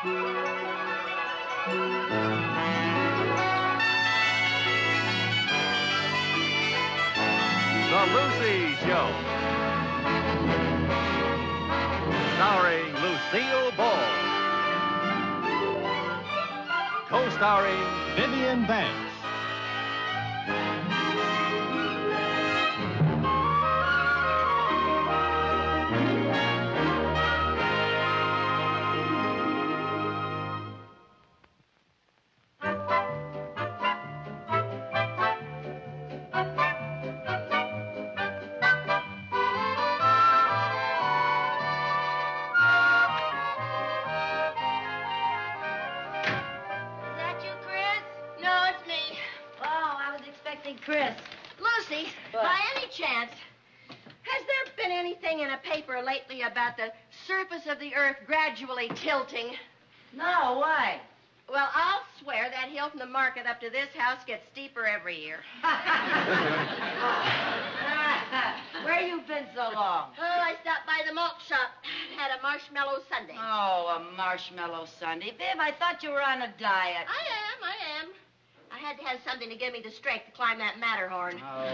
The Lucy Show. Starring Lucille Ball. Co-starring Vivian Banks. Chris. Lucy, what? By any chance, has there been anything in a paper lately about the surface of the Earth gradually tilting? No, why? Well, I'll swear that hill from the market up to this house gets steeper every year. Where you been so long? Oh, I stopped by the malt shop. Had a marshmallow sundae. Oh, a marshmallow sundae. Biv, I thought you were on a diet. I am. I had to have something to give me the strength to climb that Matterhorn. Oh.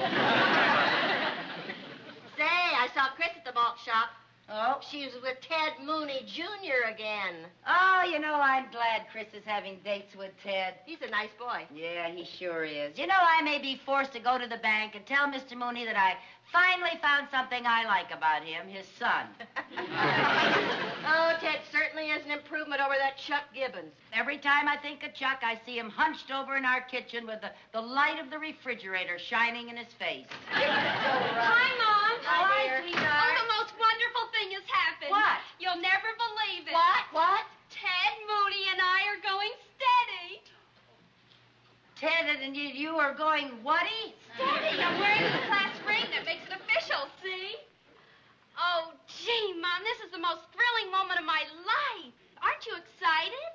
Say, I saw Chris at the malt shop. Oh? She was with Ted Mooney Jr. again. Oh, you know, I'm glad Chris is having dates with Ted. He's a nice boy. Yeah, he sure is. You know, I may be forced to go to the bank and tell Mr. Mooney that I finally found something I like about him, his son. Oh, Ted certainly is an improvement over that Chuck Gibbons. Every time I think of Chuck, I see him hunched over in our kitchen with the light of the refrigerator shining in his face. Hi, Mom. Hi, dear. Oh, the most wonderful thing has happened. What? You'll never believe it. What? Ted Mooney and I are going steady. Ted and you are going whatty? Steady. I'm wearing the class ring that makes it official, see? Oh, gee, Mom, this is the most thrilling moment of my life. Aren't you excited?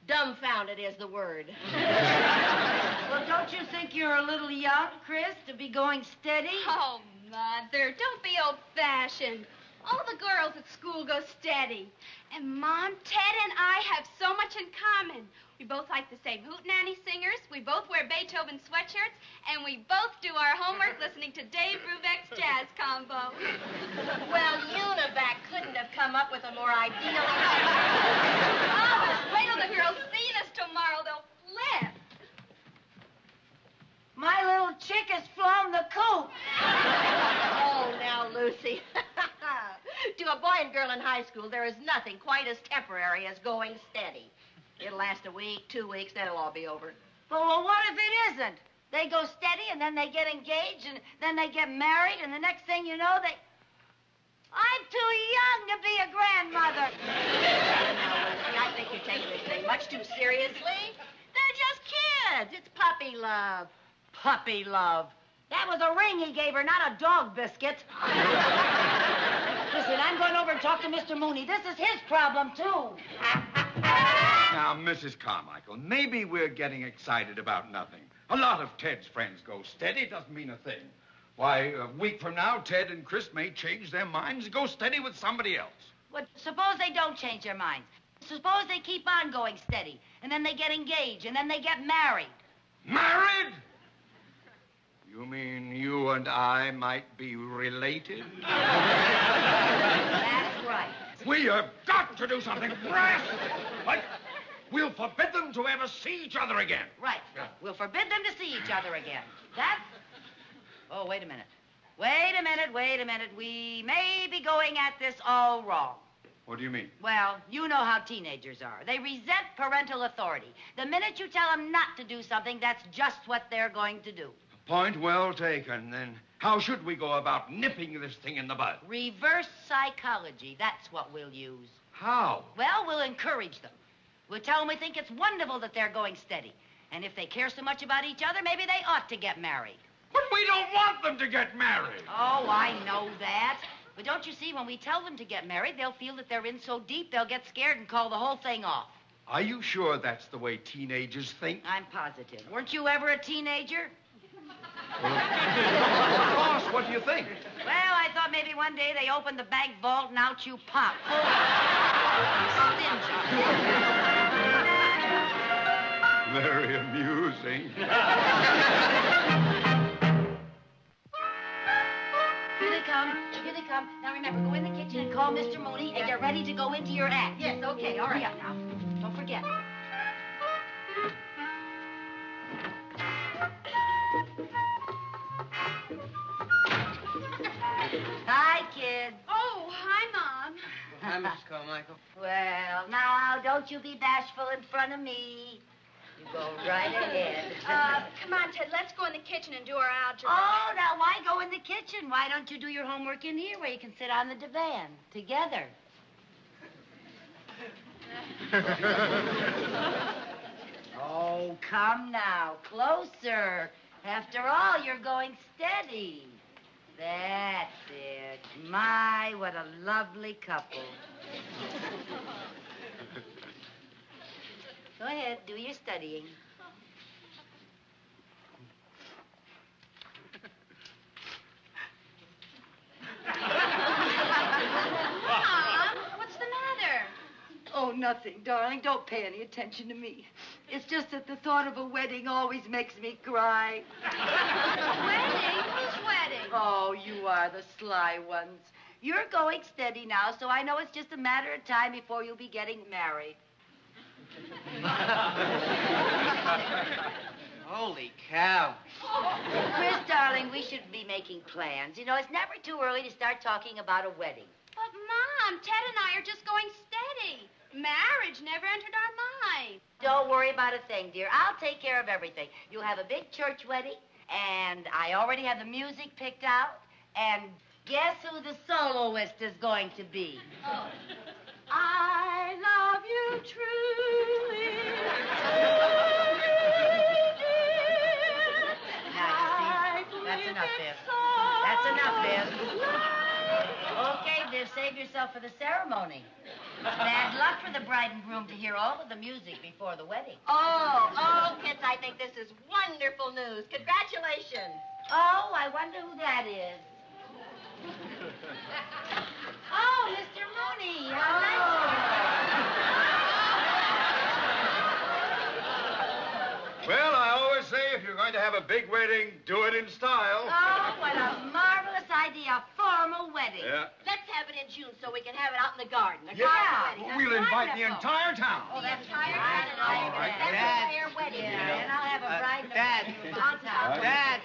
Dumbfounded is the word. Well, don't you think you're a little young, Chris, to be going steady? Oh, Mother, don't be old-fashioned. All the girls at school go steady. And, Mom, Ted and I have so much in common. We both like the same hootenanny singers, we both wear Beethoven sweatshirts, and we both do our homework listening to Dave Brubeck's jazz combo. Well, Univac couldn't have come up with a more ideal... Oh, wait till the girls see this tomorrow. They'll flip. My little chick has flown the coop. Oh, now, Lucy. To a boy and girl in high school, there is nothing quite as temporary as going steady. It'll last a week, 2 weeks, then it'll all be over. Well, what if it isn't? They go steady, and then they get engaged, and then they get married, and the next thing you know, they... I'm too young to be a grandmother. Now, Lucy, I think you're taking this thing much too seriously. They're just kids. It's puppy love. Puppy love. That was a ring he gave her, not a dog biscuit. Listen, I'm going over and talk to Mr. Mooney. This is his problem, too. Now, Mrs. Carmichael, maybe we're getting excited about nothing. A lot of Ted's friends go steady. Doesn't mean a thing. Why, a week from now, Ted and Chris may change their minds and go steady with somebody else. Well, suppose they don't change their minds. Suppose they keep on going steady, and then they get engaged, and then they get married. Married? You mean you and I might be related? That's right. We have got to do something drastic. Like, we'll forbid them to ever see each other again. Right. We'll forbid them to see each other again. That's... Oh, wait a minute. Wait a minute. We may be going at this all wrong. What do you mean? Well, you know how teenagers are. They resent parental authority. The minute you tell them not to do something, that's just what they're going to do. Point well taken. Then how should we go about nipping this thing in the bud? Reverse psychology. That's what we'll use. How? Well, we'll encourage them. We'll tell them we think it's wonderful that they're going steady. And if they care so much about each other, maybe they ought to get married. But we don't want them to get married. Oh, I know that. But don't you see, when we tell them to get married, they'll feel that they're in so deep, they'll get scared and call the whole thing off. Are you sure that's the way teenagers think? I'm positive. Weren't you ever a teenager? Well, of course. What do you think? Well, I thought maybe one day they opened the bank vault and out you pop. Full of stingy. Very amusing. Here they come. Here they come. Now remember, go in the kitchen and call Mr. Mooney and get ready to go into your act. Yes, okay, all right. Hurry up now. Don't forget. Hi, kids. Oh, hi, Mom. Hi, Mrs. Carmichael. Well, now, don't you be bashful in front of me. You go right ahead. Come on, Ted, let's go in the kitchen and do our algebra. Oh, now, why go in the kitchen? Why don't you do your homework in here where you can sit on the divan together? Oh, come now. Closer. After all, you're going steady. That's it. My, what a lovely couple. Go ahead, do your studying. Mom, what's the matter? Oh, nothing, darling. Don't pay any attention to me. It's just that the thought of a wedding always makes me cry. Wedding? Whose wedding? Oh, you are the sly ones. You're going steady now, so I know it's just a matter of time before you'll be getting married. Holy cow. Chris, darling, we should be making plans. You know, it's never too early to start talking about a wedding. But, Mom, Ted and I are just going steady. Marriage never entered our mind. Don't worry about a thing, dear. I'll take care of everything. You'll have a big church wedding, and I already have the music picked out, and guess who the soloist is going to be? Oh. I love you truly. Now, you see, that's enough, Viv. That's enough, Viv. Okay, Viv, save yourself for the ceremony. Bad luck for the bride and groom to hear all of the music before the wedding. Oh, kids, I think this is wonderful news. Congratulations. Oh, I wonder who that is. Oh, Mr. Mooney. How Well, I always say if you're going to have a big wedding, do it in style. Oh, what a marvelous idea. A formal wedding. Yeah. Let's have it in June so we can have it out in the garden. A Yeah. garden wedding. We'll That's invite the wonderful. entire town. Oh, that's Entire right. town. All right. That's Dad. a fair wedding. Yeah, and I'll have a bride and a Dad. groom on top. Dad,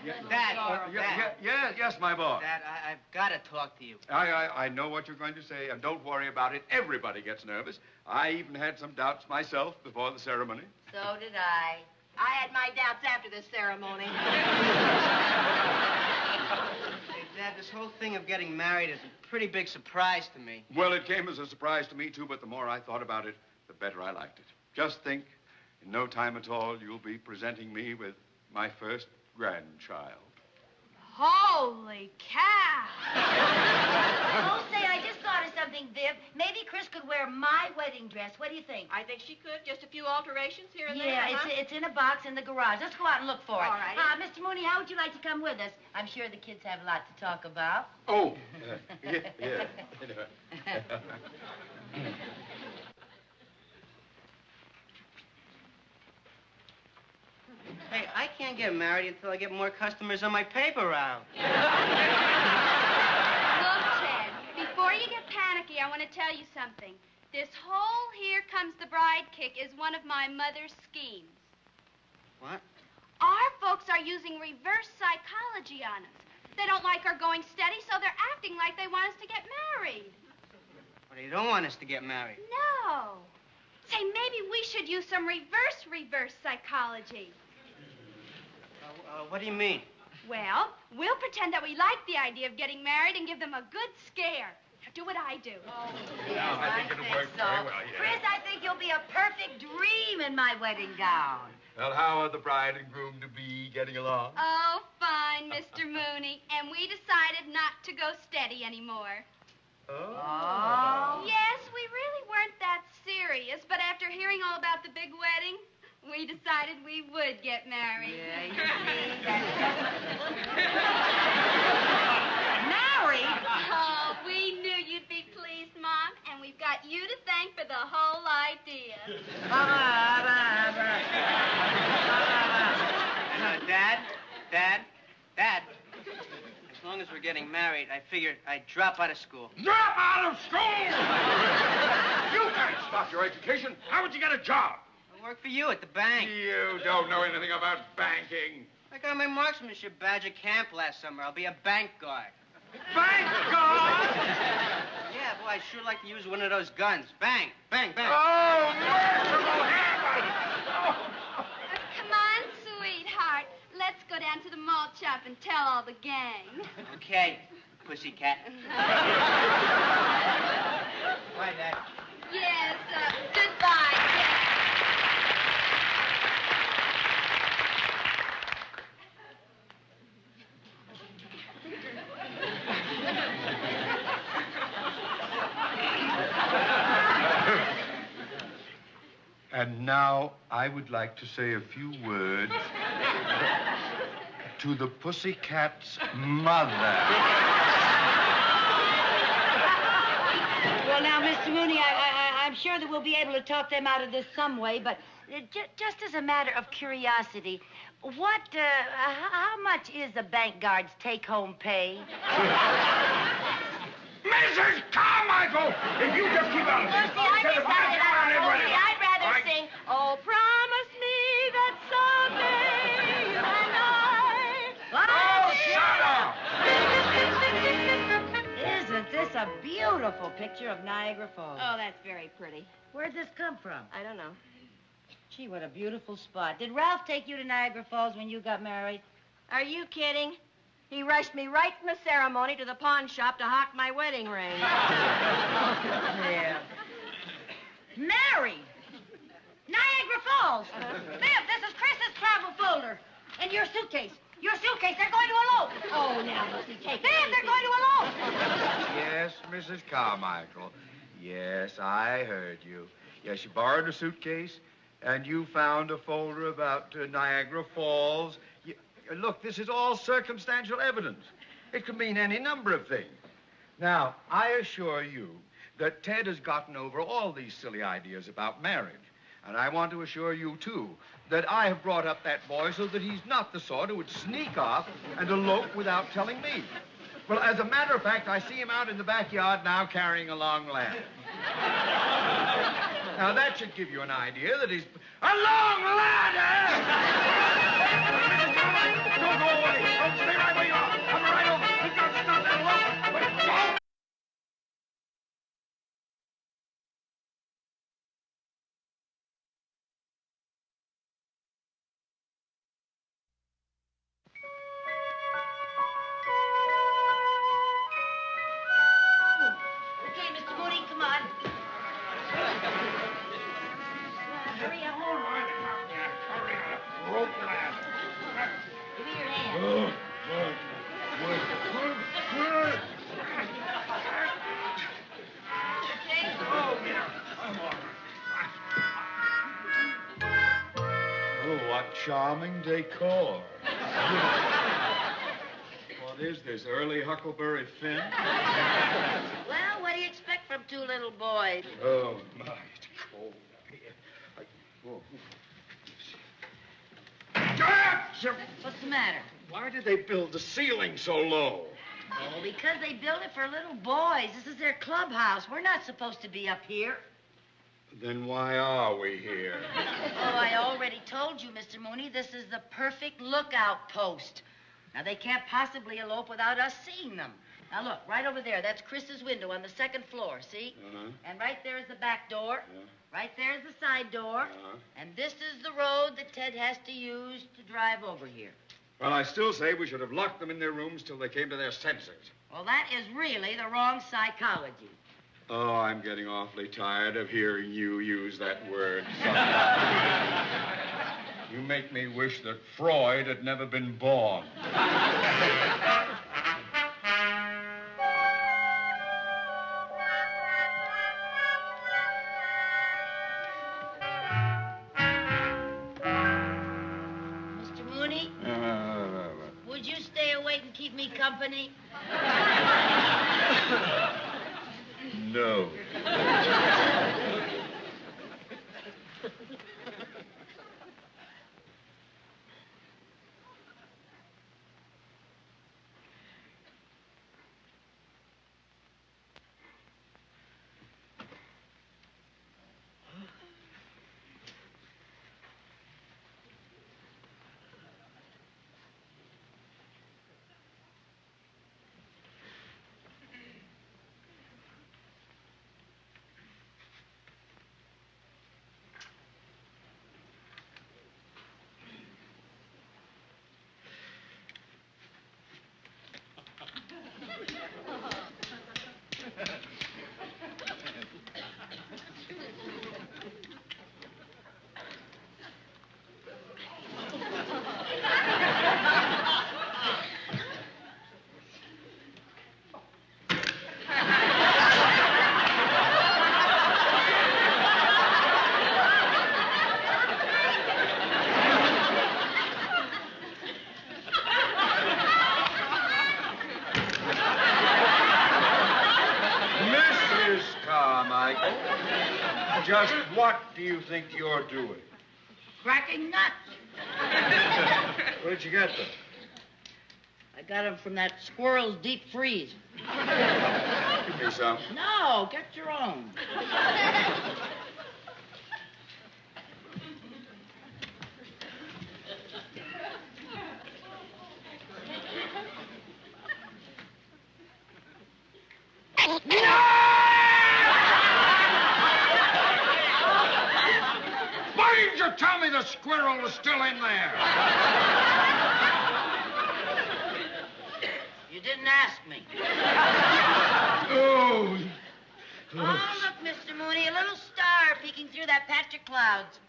Yes, my boy. Dad, I've got to talk to you. I know what you're going to say, and don't worry about it. Everybody gets nervous. I even had some doubts myself before the ceremony. So did I. I had my doubts after this ceremony. Hey, Dad, this whole thing of getting married is a pretty big surprise to me. Well, it came as a surprise to me, too, but the more I thought about it, the better I liked it. Just think, in no time at all, you'll be presenting me with my first grandchild. Holy cow. Oh, say, I just thought of something, Viv. Maybe Chris could wear my wedding dress. What do you think? I think she could. Just a few alterations here and there. Yeah, huh? it's in a box in the garage. Let's go out and look for it. All right. Mr. Mooney, how would you like to come with us? I'm sure the kids have a lot to talk about. Oh, yeah. Hey, I can't get married until I get more customers on my paper route. Look, Ted, before you get panicky, I want to tell you something. This whole Here Comes the Bride kick is one of my mother's schemes. What? Our folks are using reverse psychology on us. They don't like our going steady, so they're acting like they want us to get married. Well, they don't want us to get married. No. Say, maybe we should use some reverse psychology. What do you mean? Well, we'll pretend that we like the idea of getting married and give them a good scare. Now, do what I do. Yes, I think it'll work so. very well, yeah. Chris, I think you'll be a perfect dream in my wedding gown. Well, how are the bride and groom to be getting along? Oh, fine, Mr. Mooney. And we decided not to go steady anymore. Oh. Yes, we really weren't that serious, but after hearing all about the big wedding, we decided we would get married. Yeah, you see, married? Oh, we knew you'd be pleased, Mom, and we've got you to thank for the whole idea. Dad. As long as we're getting married, I figured I'd drop out of school. Drop out of school! You can't stop your education. How would you get a job? I'll work for you at the bank. You don't know anything about banking. I got my marksmanship badge at camp last summer. I'll be a bank guard. Bank guard? Yeah, boy, I'd sure like to use one of those guns. Bang, bang, bang. Oh, merciful heaven! Come on, sweetheart. Let's go down to the malt shop and tell all the gang. Okay, pussycat. Bye, Dad. Yes, goodbye, Dad. And now I would like to say a few words to the pussycat's mother. Well, now, Mr. Mooney, I'm sure that we'll be able to talk them out of this some way, but just as a matter of curiosity, how much is a bank guard's take-home pay? Mrs. Carmichael! If you just keep on... Lucy, I decided I'd rather sing, oh, promise me that someday you and I... Oh, shut up! Isn't this a beautiful picture of Niagara Falls? Oh, that's very pretty. Where'd this come from? I don't know. Gee, what a beautiful spot. Did Ralph take you to Niagara Falls when you got married? Are you kidding? He rushed me right from the ceremony to the pawn shop to hawk my wedding ring. Yeah. Married? Niagara Falls. Viv, this is Chris's travel folder. And your suitcase. Your suitcase. They're going to elope. Oh, now, Lucy, take it Viv, easy. they're going to elope. Yes, Mrs. Carmichael. Yes, I heard you. Yes, you borrowed a suitcase, and you found a folder about Niagara Falls. Look, this is all circumstantial evidence. It could mean any number of things. Now, I assure you that Ted has gotten over all these silly ideas about marriage. And I want to assure you, too, that I have brought up that boy so that he's not the sort who would sneak off and elope without telling me. Well, as a matter of fact, I see him out in the backyard now carrying a long ladder. Now, that should give you an idea that he's... A long ladder! Don't go away! Don't stay right where you are! Come right over! He's got to stop that elope! Wait, go! Okay, Mr. Mooney, come on. Hurry up. Rope ladder. Give me your hand. Oh, what charming decor. What is this, early Huckleberry Finn? Well, what do you expect from two little boys? Oh, my, it's cold up here. What's the matter? Why did they build the ceiling so low? Oh, because they built it for little boys. This is their clubhouse. We're not supposed to be up here. Then why are we here? Oh, I already told you, Mr. Mooney, this is the perfect lookout post. Now, they can't possibly elope without us seeing them. Now, look, right over there, that's Chris's window on the second floor, see? Uh-huh. And right there is the back door. Yeah. Right there is the side door. Uh-huh. And this is the road that Ted has to use to drive over here. Well, I still say we should have locked them in their rooms till they came to their senses. Well, that is really the wrong psychology. Oh, I'm getting awfully tired of hearing you use that word. You make me wish that Freud had never been born. Mr. Mooney, would you stay awake and keep me company? No. Mrs. Carmichael, just what do you think you're doing? Cracking nuts. Where'd you get them? I got them from that squirrel's deep freeze. Give me some. No, get your own. Why didn't you tell me the squirrel was still in there? You didn't ask me. Oh. Oh, look, Mr. Mooney, a little star peeking through that patch of clouds.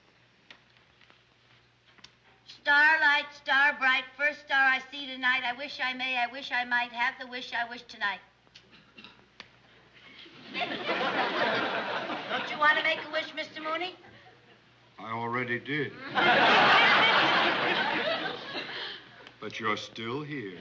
Starlight, star bright, first star I see tonight. I wish I may, I wish I might have the wish I wish tonight. Don't you want to make a wish, Mr. Mooney? I already did. But you're still here.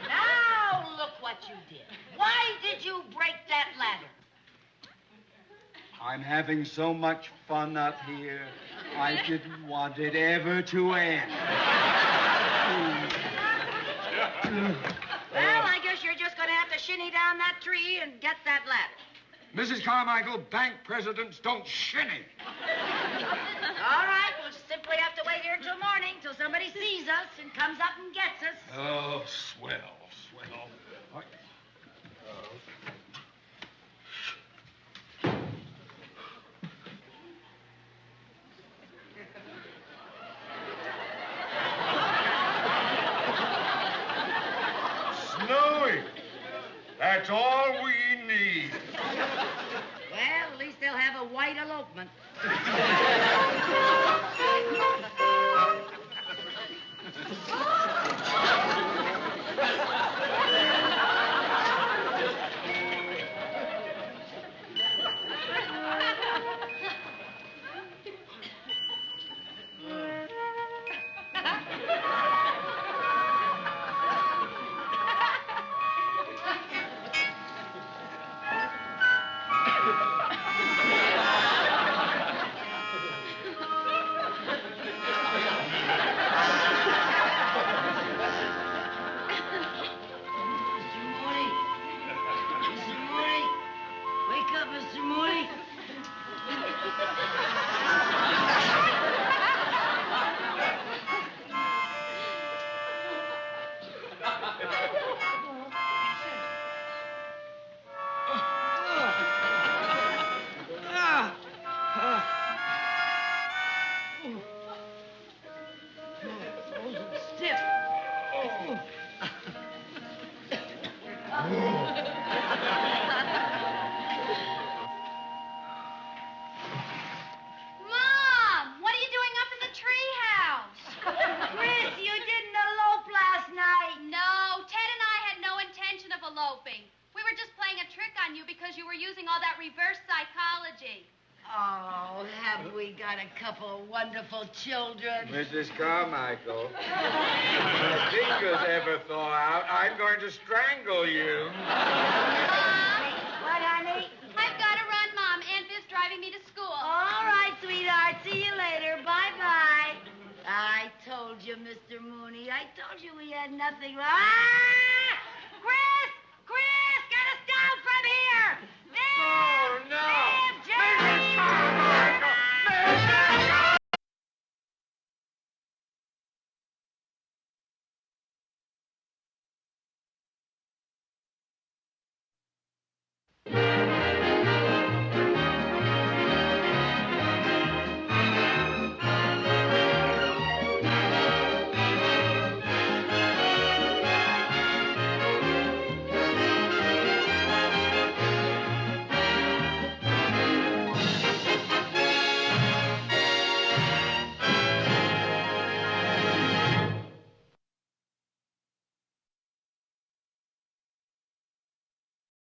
Now look what you did. Why did you break that ladder? I'm having so much fun up here. I didn't want it ever to end. Well, I guess you're just going to have to shinny down that tree and get that ladder. Mrs. Carmichael, bank presidents don't shinny. All right, we'll simply have to wait here till morning, till somebody sees us and comes up and gets us. Oh, swell, swell. Snowy. That's all we need. Well, at least they'll have a white elopement. Mom, what are you doing up in the treehouse? Chris, you didn't elope last night. No, Ted and I had no intention of eloping. We were just playing a trick on you because you were using all that reverse psychology. Oh, have we got a couple of wonderful children? Mrs. Carmichael, if your fingers ever thaw out, I'm going to strangle you. Mom, What, honey? I've got to run, Mom. Aunt Viv's driving me to school. All right, sweetheart. See you later. Bye-bye. I told you, Mr. Mooney. I told you we had nothing. Ah! Chris!